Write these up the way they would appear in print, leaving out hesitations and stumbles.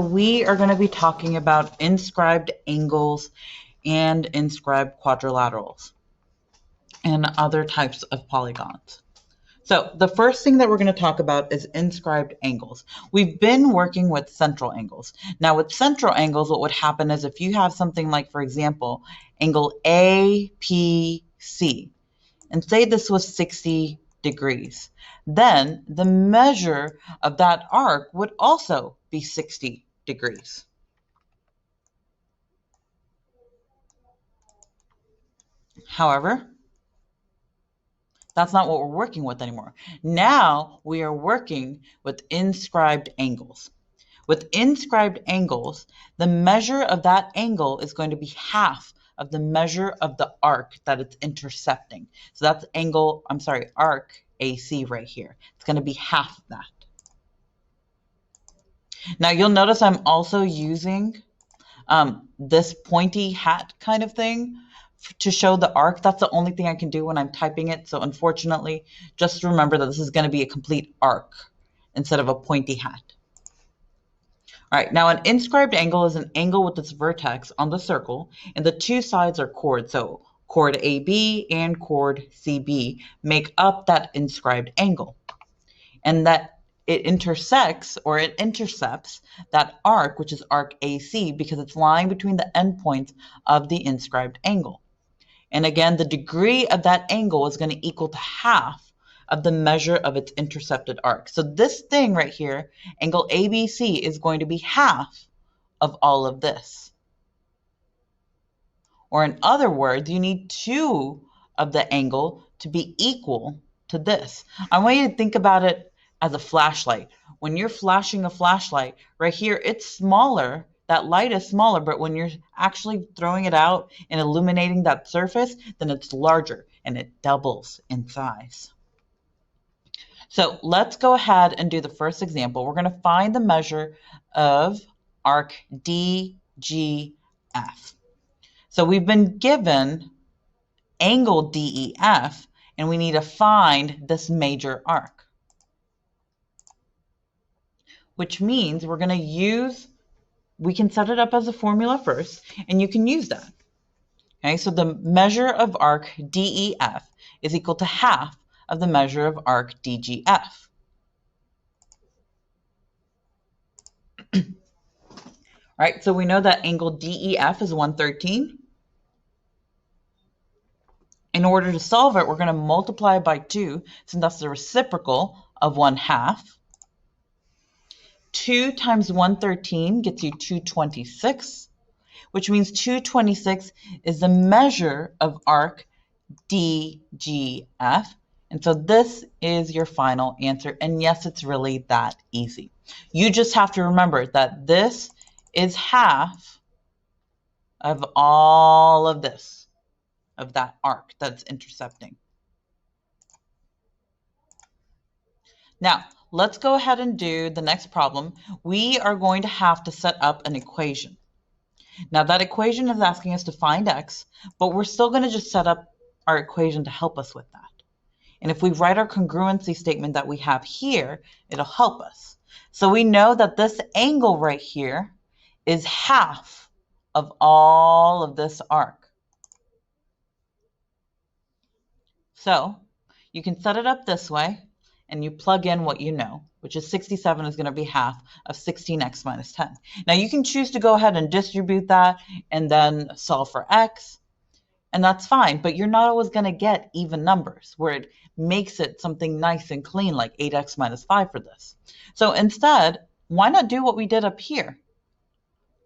We are going to be talking about inscribed angles and inscribed quadrilaterals and other types of polygons. So the first thing that we're going to talk about is inscribed angles. We've been working with central angles. Now with central angles, what would happen is if you have something like, for example, angle APC, and say this was 60 degrees, then the measure of that arc would also be 60 degrees. However, that's not what we're working with anymore. Now we are working with inscribed angles. With inscribed angles, the measure of that angle is going to be half of the measure of the arc that it's intercepting. So that's arc AC right here. It's going to be half of that. Now you'll notice I'm also using this pointy hat kind of thing to show the arc. That's the only thing I can do when I'm typing it. So unfortunately, just remember that this is going to be a complete arc instead of a pointy hat. All right, now an inscribed angle is an angle with its vertex on the circle, and the two sides are chords. So chord AB and chord CB make up that inscribed angle. And that it intersects or it intercepts that arc, which is arc AC, because it's lying between the endpoints of the inscribed angle. And again, the degree of that angle is going to equal to half of the measure of its intercepted arc. So this thing right here, angle ABC, is going to be half of all of this. Or in other words, you need 2 of the angle to be equal to this. I want you to think about it as a flashlight. When you're flashing a flashlight, right here, it's smaller. That light is smaller, but when you're actually throwing it out and illuminating that surface, then it's larger and it doubles in size. So let's go ahead and do the first example. We're going to find the measure of arc DGF. So we've been given angle DEF, and we need to find this major arc, which means we're going to use, we can set it up as a formula first, and you can use that. Okay, so the measure of arc DEF is equal to half of the measure of arc DGF. All right, so we know that angle DEF is 113. In order to solve it, we're going to multiply by 2, since that's the reciprocal of 1/2. 2 times 113 gets you 226, which means 226 is the measure of arc DGF. And so this is your final answer. And yes, it's really that easy. You just have to remember that this is half of all of this, of that arc that's intercepting. Now, let's go ahead and do the next problem. We are going to have to set up an equation. Now, that equation is asking us to find x, but we're still going to just set up our equation to help us with that. And if we write our congruency statement that we have here, it'll help us. So we know that this angle right here is half of all of this arc. So you can set it up this way, and you plug in what you know, which is 67 is going to be half of 16x minus 10. Now you can choose to go ahead and distribute that and then solve for x, and that's fine, but you're not always going to get even numbers where it makes it something nice and clean like 8x minus 5 for this. So instead, why not do what we did up here?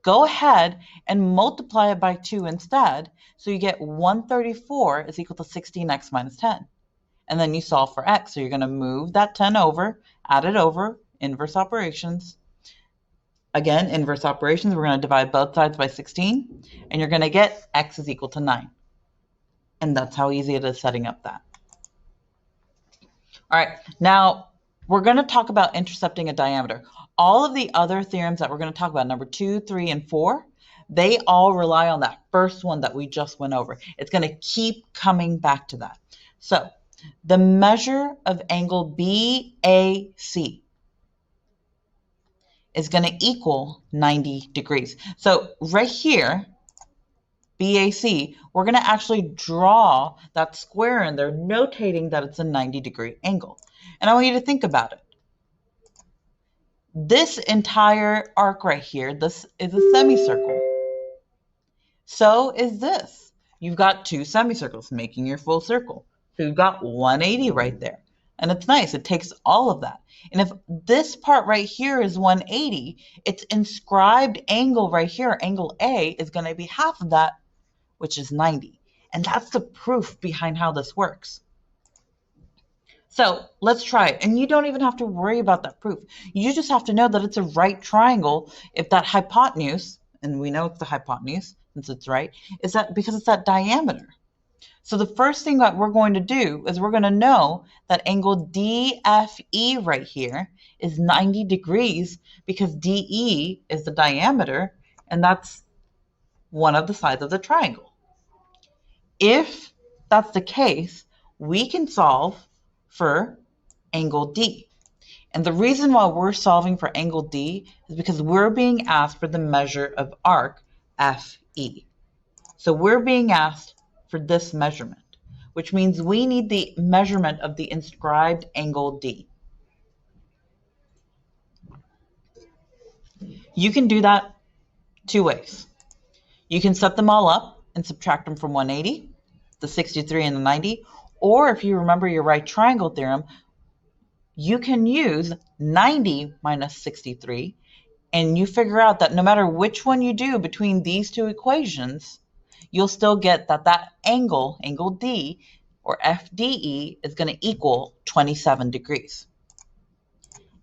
Go ahead and multiply it by 2 instead, so you get 134 is equal to 16x minus 10. And then you solve for x. So you're going to move that 10 over, add it over, inverse operations. Again, inverse operations, we're going to divide both sides by 16, and you're going to get x is equal to 9. And that's how easy it is setting up that. All right, now we're going to talk about intercepting a diameter. All of the other theorems that we're going to talk about, number 2, 3, and 4, they all rely on that first one that we just went over. It's going to keep coming back to that. So the measure of angle BAC is going to equal 90 degrees. So right here, BAC, we're going to actually draw that square in there, notating that it's a 90-degree angle. And I want you to think about it. This entire arc right here, this is a semicircle. So is this. You've got two semicircles making your full circle. So you've got 180 right there. And it's nice. It takes all of that. And if this part right here is 180, its inscribed angle right here, angle A, is going to be half of that, which is 90. And that's the proof behind how this works. So let's try it. And you don't even have to worry about that proof. You just have to know that it's a right triangle if that hypotenuse, and we know it's the hypotenuse since it's right, is that because it's that diameter. So the first thing that we're going to do is we're going to know that angle DFE right here is 90 degrees because DE is the diameter, and that's one of the sides of the triangle. If that's the case, we can solve for angle D. And the reason why we're solving for angle D is because we're being asked for the measure of arc FE. So we're being asked for this measurement, which means we need the measurement of the inscribed angle D. You can do that two ways. You can set them all up and subtract them from 180, the 63 and the 90, or if you remember your right triangle theorem, you can use 90 minus 63, and you figure out that no matter which one you do between these two equations, you'll still get that that angle, angle D, or FDE, is going to equal 27 degrees.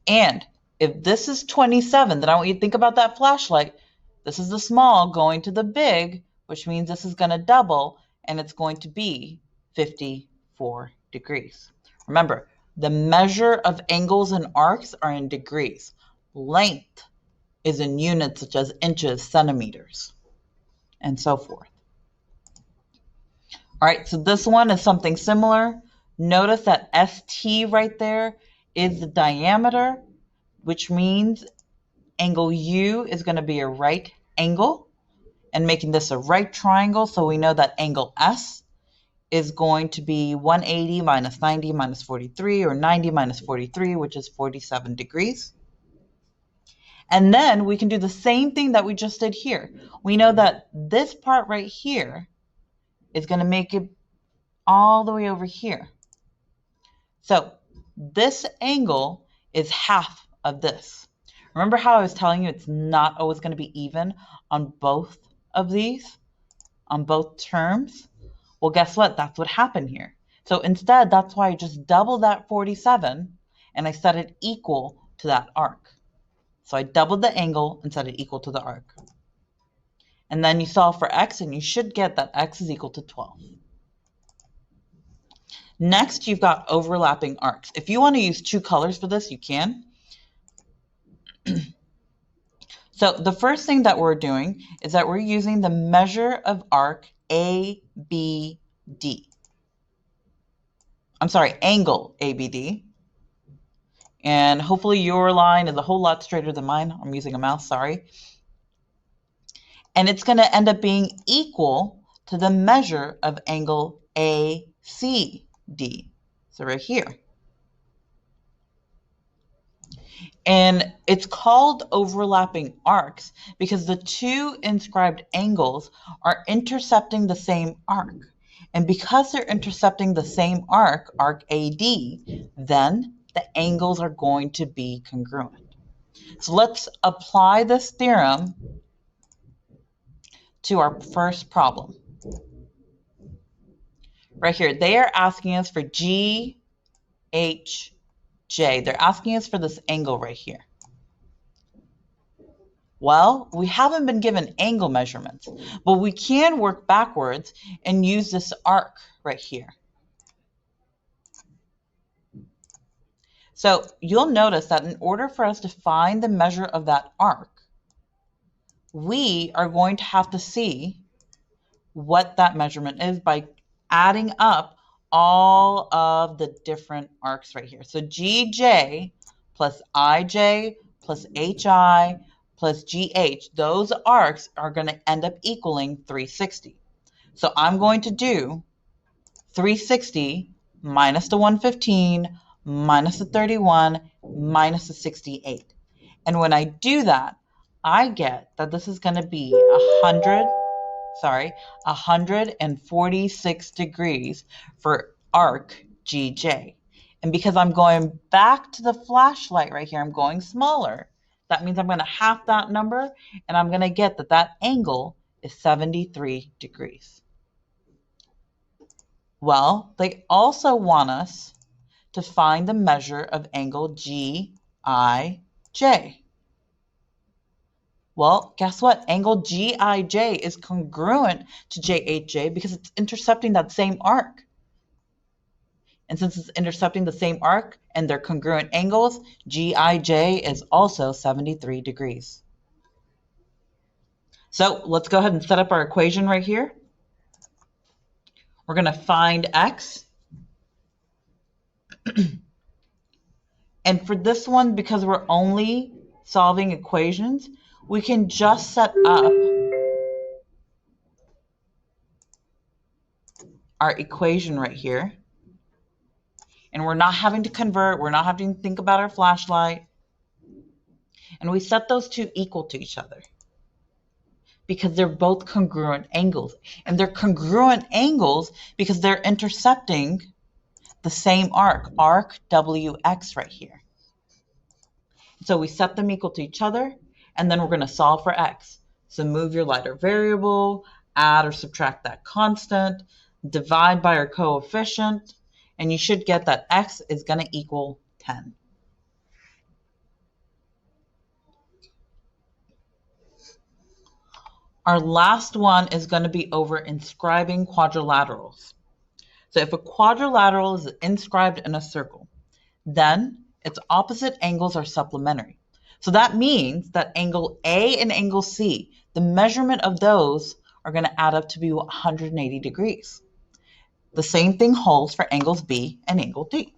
And if this is 27, then I want you to think about that flashlight. This is the small going to the big, which means this is going to double, and it's going to be 54 degrees. Remember, the measure of angles and arcs are in degrees. Length is in units such as inches, centimeters, and so forth. All right, so this one is something similar. Notice that ST right there is the diameter, which means angle U is going to be a right angle, and making this a right triangle, so we know that angle S is going to be 180 minus 90 minus 43, or 90 minus 43, which is 47 degrees. And then we can do the same thing that we just did here. We know that this part right here is going to make it all the way over here. So this angle is half of this. Remember how I was telling you it's not always going to be even on both of these, on both terms? Well, guess what? That's what happened here. So instead, that's why I just doubled that 47 and I set it equal to that arc. So I doubled the angle and set it equal to the arc. And then you solve for x, and you should get that x is equal to 12. Next, you've got overlapping arcs. If you want to use two colors for this, you can. So the first thing that we're doing is that we're using the measure of arc ABD. I'm sorry, angle ABD. And hopefully your line is a whole lot straighter than mine. I'm using a mouse, sorry. And it's going to end up being equal to the measure of angle ACD. So right here. And it's called overlapping arcs because the two inscribed angles are intercepting the same arc. And because they're intercepting the same arc, arc AD, then the angles are going to be congruent. So let's apply this theorem to our first problem. Right here, they are asking us for GHJ. They're asking us for this angle right here. Well, we haven't been given angle measurements, but we can work backwards and use this arc right here. So you'll notice that in order for us to find the measure of that arc, we are going to have to see what that measurement is by adding up all of the different arcs right here. So GJ plus IJ plus HI plus GH, those arcs are going to end up equaling 360. So I'm going to do 360 minus the 115 minus the 31 minus the 68. And when I do that, I get that this is going to be 146 degrees for arc GJ. And because I'm going back to the flashlight right here, I'm going smaller. That means I'm going to half that number, and I'm going to get that that angle is 73 degrees. Well, they also want us to find the measure of angle GIJ. Well, guess what? Angle GIJ is congruent to JHJ because it's intercepting that same arc. And since it's intercepting the same arc and they're congruent angles, GIJ is also 73 degrees. So let's go ahead and set up our equation right here. We're going to find x. And for this one, because we're only solving equations, we can just set up our equation right here. And we're not having to convert. We're not having to think about our flashlight. And we set those two equal to each other because they're both congruent angles. And they're congruent angles because they're intercepting the same arc WX right here. So we set them equal to each other, and then we're going to solve for x. So move your lighter variable, add or subtract that constant, divide by our coefficient, and you should get that x is going to equal 10. Our last one is going to be over inscribing quadrilaterals. So if a quadrilateral is inscribed in a circle, then its opposite angles are supplementary. So that means that angle A and angle C, the measurement of those are going to add up to be 180 degrees. The same thing holds for angles B and angle D.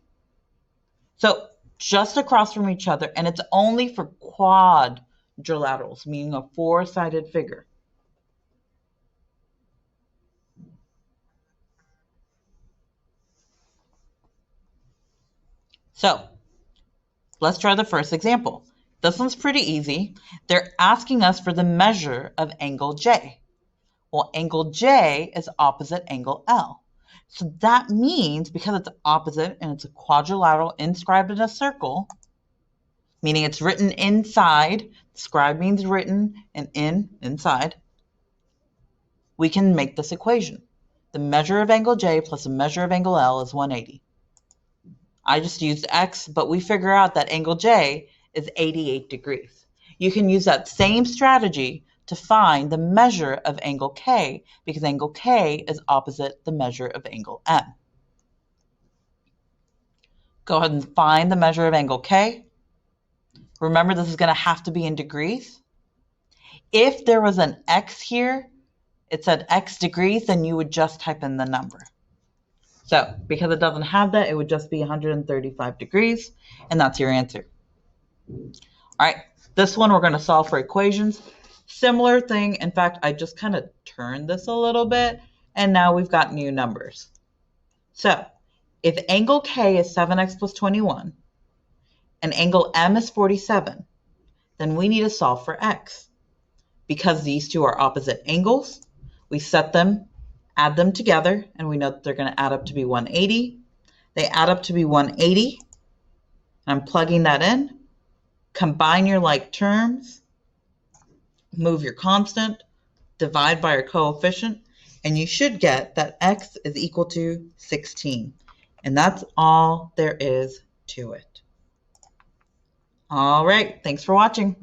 So just across from each other, and it's only for quadrilaterals, meaning a four-sided figure. So let's try the first example. This one's pretty easy. They're asking us for the measure of angle J. Well, angle J is opposite angle L. So that means because it's opposite and it's a quadrilateral inscribed in a circle, meaning it's written inside, scribe means written, and inside, we can make this equation. The measure of angle J plus the measure of angle L is 180. I just used x, but we figure out that angle J is 88 degrees. You can use that same strategy to find the measure of angle K because angle K is opposite the measure of angle M. Go ahead and find the measure of angle K. Remember, this is going to have to be in degrees. If there was an x here, it said x degrees, then you would just type in the number. So because it doesn't have that, it would just be 135 degrees, and that's your answer. All right, this one we're going to solve for equations. Similar thing. In fact, I just kind of turned this a little bit, and now we've got new numbers. So if angle K is 7x plus 21, and angle M is 47, then we need to solve for x. Because these two are opposite angles, we set them, add them together, and we know that they're going to add up to be 180. They add up to be 180. I'm plugging that in. Combine your like terms, move your constant, divide by your coefficient, and you should get that x is equal to 16. And that's all there is to it. All right, thanks for watching.